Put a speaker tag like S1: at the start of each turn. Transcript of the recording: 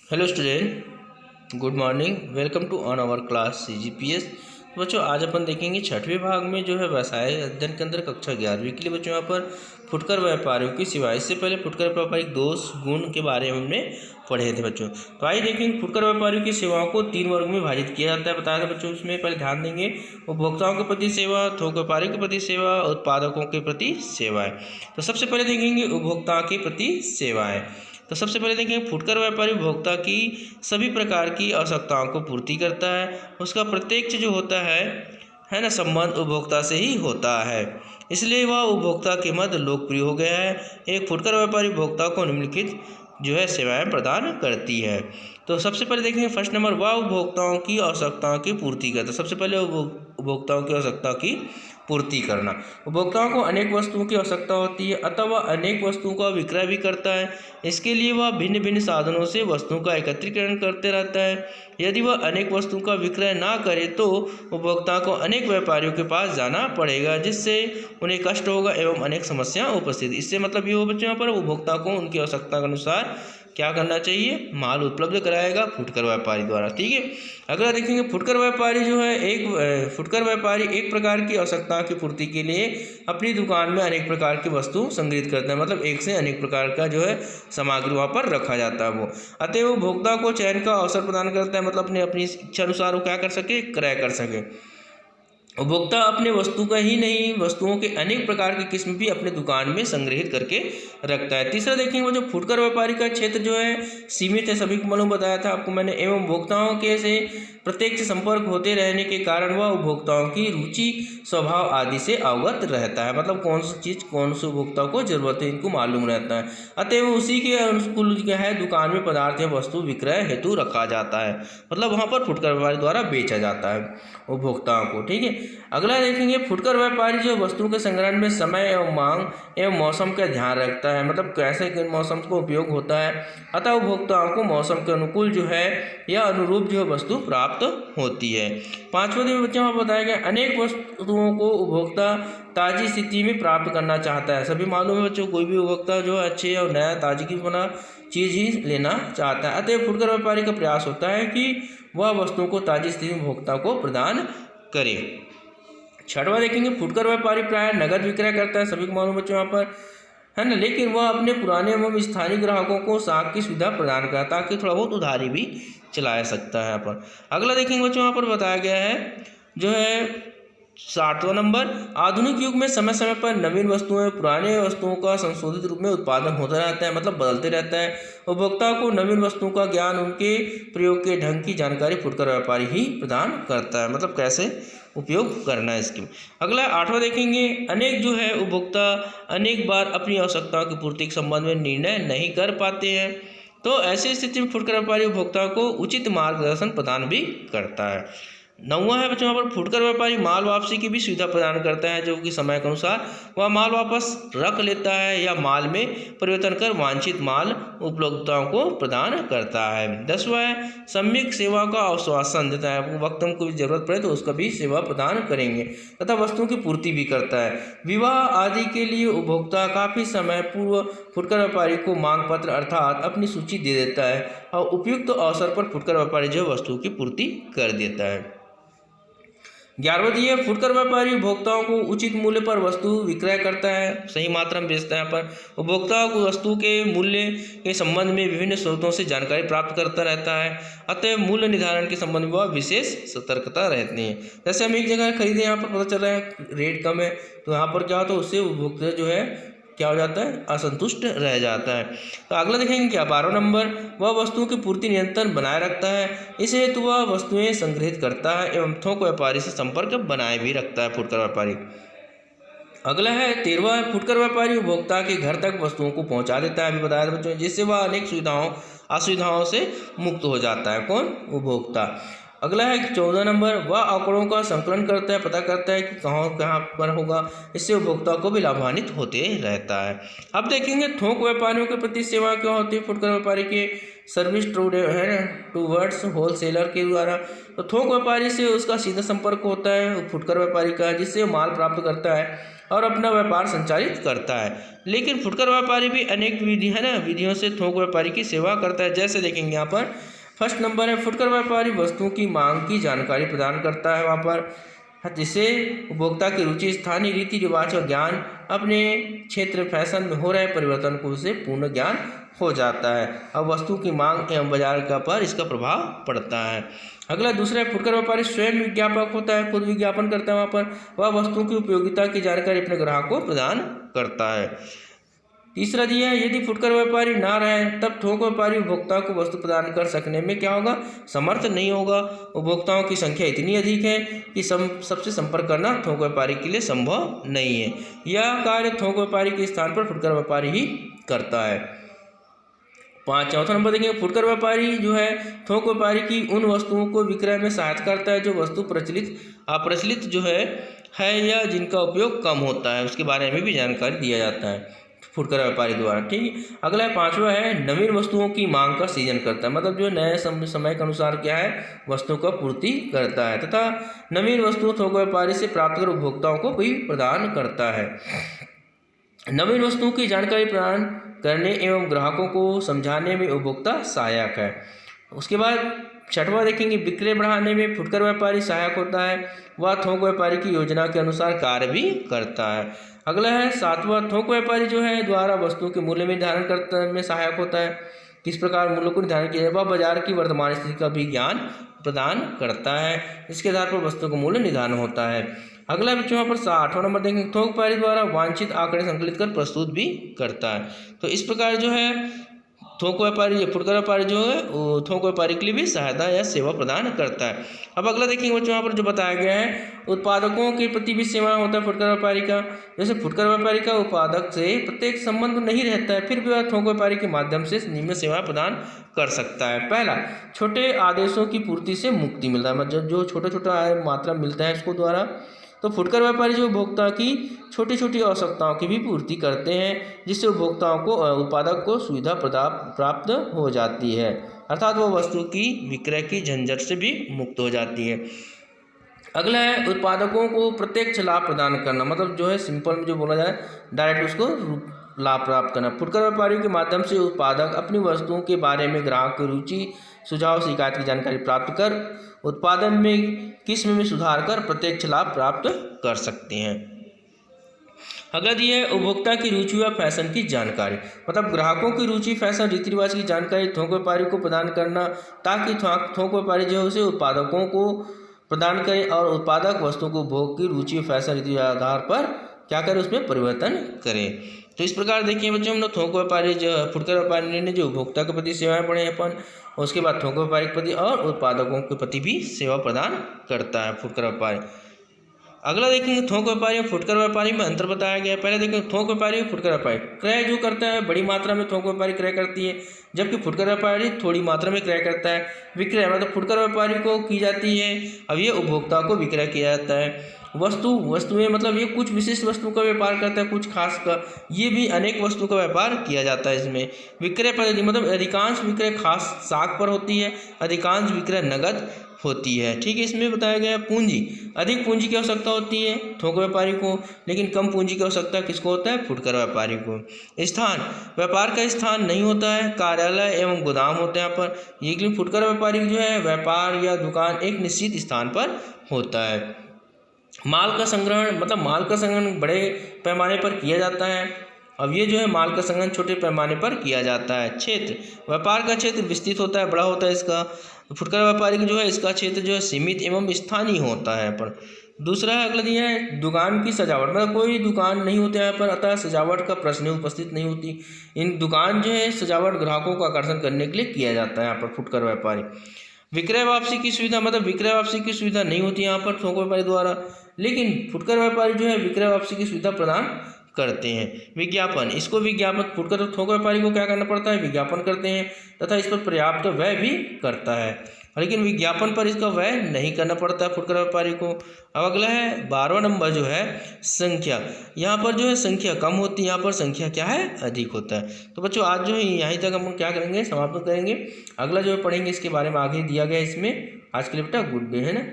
S1: Hello student, good morning. Welcome to on our class CGPS। बच्चों, आज अपन देखेंगे छठवें भाग में जो है व्यवसाय अध्ययन के अंदर कक्षा 11वीं के लिए बच्चों यहाँ पर फुटकर व्यापारियों की सेवा। इससे पहले फुटकर व्यापारिक दोष गुण के बारे में हमने पढ़े थे बच्चों। तो आइए देखेंगे फुटकर व्यापारियों की सेवाओं को 3 वर्ग में विभाजित किया जाता है, बताया था बच्चों। इसमें पहले ध्यान देंगे उपभोक्ताओं के प्रति सेवा, थोक व्यापारियों के प्रति सेवा, उत्पादकों के प्रति सेवाएं। तो सबसे पहले देखेंगे उपभोक्ताओं के प्रति सेवाएं। तो सबसे पहले देखें, फुटकर व्यापारी उपभोक्ता की सभी प्रकार की आवश्यकताओं को पूर्ति करता है। उसका प्रत्यक्ष जो होता है ना, संबंध उपभोक्ता से ही होता है, इसलिए वह उपभोक्ता के मध्य लोकप्रिय हो गया है। एक फुटकर व्यापारी उपभोक्ता को निम्नलिखित जो है सेवाएं प्रदान करती है। तो सबसे पहले देखेंगे फर्स्ट नंबर, वह उपभोक्ताओं की आवश्यकताओं की पूर्ति करता है। सबसे पहले उपभोक्ताओं की आवश्यकता की पूर्ति करना। उपभोक्ताओं को अनेक वस्तुओं की आवश्यकता होती है, अतः वह अनेक वस्तुओं का विक्रय भी करता है। इसके लिए वह भिन्न भिन्न साधनों से वस्तुओं का एकत्रीकरण करते रहता है। यदि वह अनेक वस्तुओं का विक्रय ना करे तो उपभोक्ता को अनेक व्यापारियों के पास जाना पड़ेगा, जिससे उन्हें कष्ट होगा एवं अनेक समस्याएं उपस्थित। इससे मतलब ये हो बच्चों, यहाँ पर उपभोक्ता को उनकी आवश्यकता के अनुसार क्या करना चाहिए, माल उपलब्ध कराएगा फुटकर व्यापारी द्वारा। ठीक है। अगला देखेंगे, फुटकर व्यापारी जो है फुटकर व्यापारी एक प्रकार की आवश्यकता की पूर्ति के लिए अपनी दुकान में अनेक प्रकार की वस्तु संग्रहित करता है। मतलब एक से अनेक प्रकार का जो है सामग्री वहाँ पर रखा जाता है वो। अतः वो उपभोक्ता को चयन का अवसर प्रदान करता है, मतलब अपनी इच्छा अनुसार वो क्या कर सके, क्रय कर सके। उपभोक्ता अपने वस्तु का ही नहीं, वस्तुओं के अनेक प्रकार की किस्म भी अपने दुकान में संग्रहित करके रखता है। तीसरा देखेंगे, वो जो फुटकर व्यापारी का क्षेत्र जो है सीमित है, सभी को मालूम बताया था आपको मैंने, एवं उपभोक्ताओं के से प्रत्यक्ष संपर्क होते रहने के कारण वह उपभोक्ताओं की रुचि, स्वभाव आदि से अवगत रहता है। मतलब कौन सी चीज़ कौन से उपभोक्ता को जरूरत है, इनको मालूम रहता है। अतएव उसी के अनुकूल क्या है, दुकान में पदार्थ या वस्तु विक्रय हेतु रखा जाता है। मतलब वहाँ पर फुटकर व्यापारी द्वारा बेचा जाता है उपभोक्ताओं को। ठीक है। अगला देखेंगे, फुटकर व्यापारी जो वस्तु के संग्रहण में समय एवं मांग एवं मौसम का ध्यान रखता है। मतलब कैसे किन मौसम को उपयोग होता है, अतः उपभोक्ताओं को मौसम के अनुकूल जो है या अनुरूप जो वस्तु प्राप्त होती है। पांचवें दिन बच्चों में बताया गया, अनेक वस्तुओं को उपभोक्ता ताजी स्थिति में प्राप्त करना चाहता है। सभी मालूम है बच्चों, कोई भी उपभोक्ता जो है अच्छे और नया ताजी की बना चीज़ ही लेना चाहता है। अतः फुटकर व्यापारी का प्रयास होता है कि वह वस्तुओं को ताजी स्थिति में उपभोक्ता को प्रदान करे। छठवां देखेंगे, फुटकर व्यापारी प्राय नगद विक्रय करता है, सभी को मालूम बच्चों यहाँ पर, है ना, लेकिन वह अपने पुराने एवं स्थानीय ग्राहकों को साख की सुविधा प्रदान करता है ताकि थोड़ा बहुत उधारी भी चला सकता है यहाँ पर। अगला देखेंगे बच्चों, यहाँ पर बताया गया है जो है 7वां नंबर, आधुनिक युग में समय समय पर नवीन वस्तुएं पुराने वस्तुओं का संशोधित रूप में उत्पादन होता रहता है, मतलब बदलते रहता है। उपभोक्ता को नवीन वस्तुओं का ज्ञान, उनके प्रयोग के ढंग की जानकारी फुटकर व्यापारी ही प्रदान करता है, मतलब कैसे उपयोग करना है इसकी। अगला 8वां देखेंगे, अनेक जो है उपभोक्ता अनेक बार अपनी आवश्यकताओं की पूर्ति के संबंध में निर्णय नहीं कर पाते हैं, तो ऐसी स्थिति में फुटकर व्यापारी उपभोक्ता को उचित मार्गदर्शन प्रदान भी करता है। 9वां है बच्चों, यहाँ पर फुटकर व्यापारी माल वापसी की भी सुविधा प्रदान करता है, जो कि समय के अनुसार वह माल वापस रख लेता है या माल में परिवर्तन कर वांछित माल उपभोक्ताओं को प्रदान करता है। 10वां है, सम्यक सेवा का आश्वासन देता है, आपको वक्त को भी जरूरत पड़े तो उसका भी सेवा प्रदान करेंगे, तथा वस्तुओं की पूर्ति भी करता है। विवाह आदि के लिए उपभोक्ता काफ़ी समय पूर्व फुटकर व्यापारी को मांग पत्र अर्थात अपनी सूची दे देता है और उपयुक्त अवसर पर फुटकर व्यापारी जो वस्तुओं की पूर्ति कर देता है। 11वां ये फुटकर व्यापारी उपभोक्ताओं को उचित मूल्य पर वस्तु विक्रय करता है, सही मात्रा में बेचता है। यहाँ पर उपभोक्ताओं को वस्तु के मूल्य के संबंध में विभिन्न स्रोतों से जानकारी प्राप्त करता रहता है, अतः मूल्य निर्धारण के संबंध में वह विशेष सतर्कता रहती है। जैसे हम एक जगह खरीदे, यहाँ पर पता चल रहा है रेट कम है, तो यहाँ पर क्या होता है, उससे उपभोक्ता जो है क्या हो जाता है, असंतुष्ट रह जाता है। तो अगला देखेंगे क्या, 12वां नंबर, वह वस्तुओं की पूर्ति नियंत्रण बनाए रखता है, इस हेतु वह वस्तुएं संग्रहित करता है एवं थोक व्यापारी से संपर्क बनाए भी रखता है फुटकर व्यापारी। अगला है 13वां, फुटकर व्यापारी उपभोक्ता के घर तक वस्तुओं को पहुंचा देता है, अभी बताया था बच्चों, जिससे वह अनेक असुविधाओं से मुक्त हो जाता है। कौन, उपभोक्ता। अगला है 14 नंबर, वह आंकड़ों का संकलन करता है, पता करता है कि कहाँ पर होगा, इससे उपभोक्ता को भी लाभान्वित होते रहता है। अब देखेंगे थोक व्यापारियों के प्रति सेवा क्या होती है फुटकर व्यापारी के, सर्विस टूवर्ड्स होलसेलर के द्वारा। तो थोक व्यापारी से उसका सीधा संपर्क होता है फुटकर व्यापारी का, जिससे माल प्राप्त करता है और अपना व्यापार संचालित करता है। लेकिन फुटकर व्यापारी भी अनेक विधियों से थोक व्यापारी की सेवा करता है। जैसे देखेंगे यहाँ पर फर्स्ट नंबर है, फुटकर व्यापारी वस्तुओं की मांग की जानकारी प्रदान करता है वहाँ पर, जिससे उपभोक्ता की रुचि, स्थानीय रीति रिवाज और ज्ञान, अपने क्षेत्र फैशन में हो रहे परिवर्तन को उसे पूर्ण ज्ञान हो जाता है। अब वस्तु की मांग एवं बाजार का पर इसका प्रभाव पड़ता है। अगला दूसरा है, फुटकर व्यापारी स्वयं विज्ञापक होता है, खुद विज्ञापन करता है। वहाँ पर वह वस्तुओं की उपयोगिता की जानकारी अपने ग्राहकों को प्रदान करता है। तीसरा दिया है, यदि फुटकर व्यापारी ना रहे तब थोक व्यापारी उपभोक्ता को वस्तु प्रदान कर सकने में क्या होगा, समर्थ नहीं होगा। उपभोक्ताओं की संख्या इतनी अधिक है कि सबसे संपर्क करना थोक व्यापारी के लिए संभव नहीं है। यह कार्य थोक व्यापारी के स्थान पर फुटकर व्यापारी ही करता है। चौथा नंबर देखेंगे, फुटकर व्यापारी जो है थोक व्यापारी की उन वस्तुओं को विक्रय में सहायता करता है जो वस्तु अप्रचलित जो है या जिनका उपयोग कम होता है, उसके बारे में भी जानकारी दिया जाता है फुटकर व्यापारी द्वारा। ठीक है। अगला पांचवा है, नवीन वस्तुओं की मांग का सृजन करता है, मतलब जो नए समय के अनुसार क्या है वस्तुओं का पूर्ति करता है, तथा नवीन वस्तुओं थोक व्यापारी से प्राप्त कर उपभोक्ताओं को भी प्रदान करता है। नवीन वस्तुओं की जानकारी प्रदान करने एवं ग्राहकों को समझाने में उपभोक्ता सहायक है। उसके बाद छठवां देखेंगे, विक्रय बढ़ाने में फुटकर व्यापारी सहायक होता है, वह थोक व्यापारी की योजना के अनुसार कार्य भी करता है। अगला है सातवां, थोक व्यापारी जो है द्वारा वस्तुओं के मूल्य में निर्धारण करने में सहायक होता है। किस प्रकार मूल्य को निर्धारण किया जाए, वह बाजार की वर्तमान स्थिति का भी ज्ञान प्रदान करता है, इसके आधार पर वस्तुओं का मूल्य निर्धारण होता है। अगला बच्चों यहाँ पर 8वां नंबर देखेंगे, थोक व्यापारी द्वारा वांछित आंकड़े संकलित कर प्रस्तुत भी करता है। तो इस प्रकार जो है थोक व्यापारी या फुटकर व्यापारी जो है वो थोक व्यापारी के लिए भी सहायता या सेवा प्रदान करता है। अब अगला देखेंगे बच्चों यहाँ पर जो बताया गया है, उत्पादकों के प्रति भी सेवा होता है फुटकर व्यापारी का। जैसे फुटकर व्यापारी का उत्पादक से प्रत्येक संबंध नहीं रहता है, फिर भी वह थोक व्यापारी के माध्यम से निम्न सेवा प्रदान कर सकता है। पहला, छोटे आदेशों की पूर्ति से मुक्ति मिलता है, मतलब जो छोटा छोटा मात्रा मिलता है इसको द्वारा। तो फुटकर व्यापारी जो उपभोक्ता की छोटी छोटी आवश्यकताओं की भी पूर्ति करते हैं, जिससे उपभोक्ताओं को उत्पादक को सुविधा प्राप्त हो जाती है, अर्थात वो वस्तु की विक्रय की झंझट से भी मुक्त हो जाती है। अगला है, उत्पादकों को प्रत्यक्ष लाभ प्रदान करना, मतलब जो है सिंपल में जो बोला जाए डायरेक्ट उसको लाभ प्राप्त करना। फुटकर व्यापारियों के माध्यम से उत्पादक अपनी वस्तुओं के बारे में ग्राहक की रुचि, सुझाव, शिकायत की जानकारी प्राप्त कर उत्पादन में किस्म में सुधार कर प्रत्यक्ष लाभ प्राप्त कर सकते हैं। अगला दिया है, उपभोक्ता की रुचि व फैशन की जानकारी, मतलब ग्राहकों की रुचि, फैशन, रीति रिवाज की जानकारी थोक व्यापारी को प्रदान करना, ताकि थोक व्यापारी जो है उसे उत्पादकों को प्रदान करें और उत्पादक वस्तुओं को उपभोग की रुचि, फैशन, रीति आधार पर क्या करें, उसमें परिवर्तन करें। तो इस प्रकार देखिए बच्चों, हम लोग थोक व्यापारी जो फुटकर व्यापारी ने जो उपभोक्ता के प्रति सेवाएं पढ़े अपन, उसके बाद थोक व्यापारी के प्रति और उत्पादकों के प्रति भी सेवा प्रदान करता है फुटकर व्यापारी। अगला देखेंगे, थोक व्यापारी और फुटकर व्यापारी में अंतर बताया गया है। पहले देखेंगे थोक व्यापारी और फुटकर व्यापारी। क्रय जो करता है बड़ी मात्रा में थोक व्यापारी क्रय करती है, जबकि फुटकर व्यापारी थोड़ी मात्रा में क्रय करता है। विक्रय मतलब फुटकर व्यापारी को की जाती है, अब ये उपभोक्ता को विक्रय किया जाता है। वस्तुएं मतलब ये कुछ विशिष्ट वस्तु का व्यापार करता है, कुछ खास का, ये भी अनेक वस्तु का व्यापार किया जाता है इसमें। विक्रय पद्धति मतलब अधिकांश विक्रय खास साख पर होती है, अधिकांश विक्रय नगद होती है। ठीक है, इसमें बताया गया पूंजी, अधिक पूंजी की आवश्यकता होती है थोक व्यापारी को, लेकिन कम पूंजी की आवश्यकता किसको होता है, फुटकर व्यापारी को। स्थान, व्यापार का स्थान नहीं होता है, कार्यालय एवं गोदाम होते हैं यहाँ पर। लेकिन फुटकर व्यापारी जो है व्यापार या दुकान एक निश्चित स्थान पर होता है। माल का संग्रहण मतलब माल का संग्रहण बड़े पैमाने पर किया जाता है, अब ये जो है माल का संग्रहण छोटे पैमाने पर किया जाता है। क्षेत्र, व्यापार का क्षेत्र विस्तृत होता है, बड़ा होता है इसका। फुटकर व्यापारी जो है इसका क्षेत्र जो है सीमित एवं स्थानीय होता है। पर दूसरा अगला दिया है, दुकान की सजावट, मतलब कोई दुकान नहीं होती यहाँ पर, अतः सजावट का प्रश्न उपस्थित नहीं होती। इन दुकान जो है सजावट ग्राहकों का आकर्षण करने के लिए किया जाता है यहाँ पर फुटकर व्यापारी। विक्रय वापसी की सुविधा, मतलब विक्रय वापसी की सुविधा नहीं होती यहाँ पर थोक व्यापारी द्वारा, लेकिन फुटकर व्यापारी जो है विक्रय वापसी की सुविधा प्रदान करते हैं। विज्ञापन, इसको विज्ञापन फुटकर थोक व्यापारी को क्या करना पड़ता है, विज्ञापन करते हैं तथा इस पर पर्याप्त व्यय भी करता है, लेकिन विज्ञापन पर इसका व्यय नहीं करना पड़ता है फुटकर व्यापारी को। अब अगला है 12वां नंबर जो है संख्या, यहाँ पर जो है संख्या कम होती है, यहाँ पर संख्या क्या है, अधिक होता है। तो बच्चों आज जो है यहीं तक हम क्या करेंगे, समाप्त करेंगे। अगला जो है पढ़ेंगे इसके बारे में आगे दिया गया इसमें। आज के लिए बेटा गुड डे, है ना।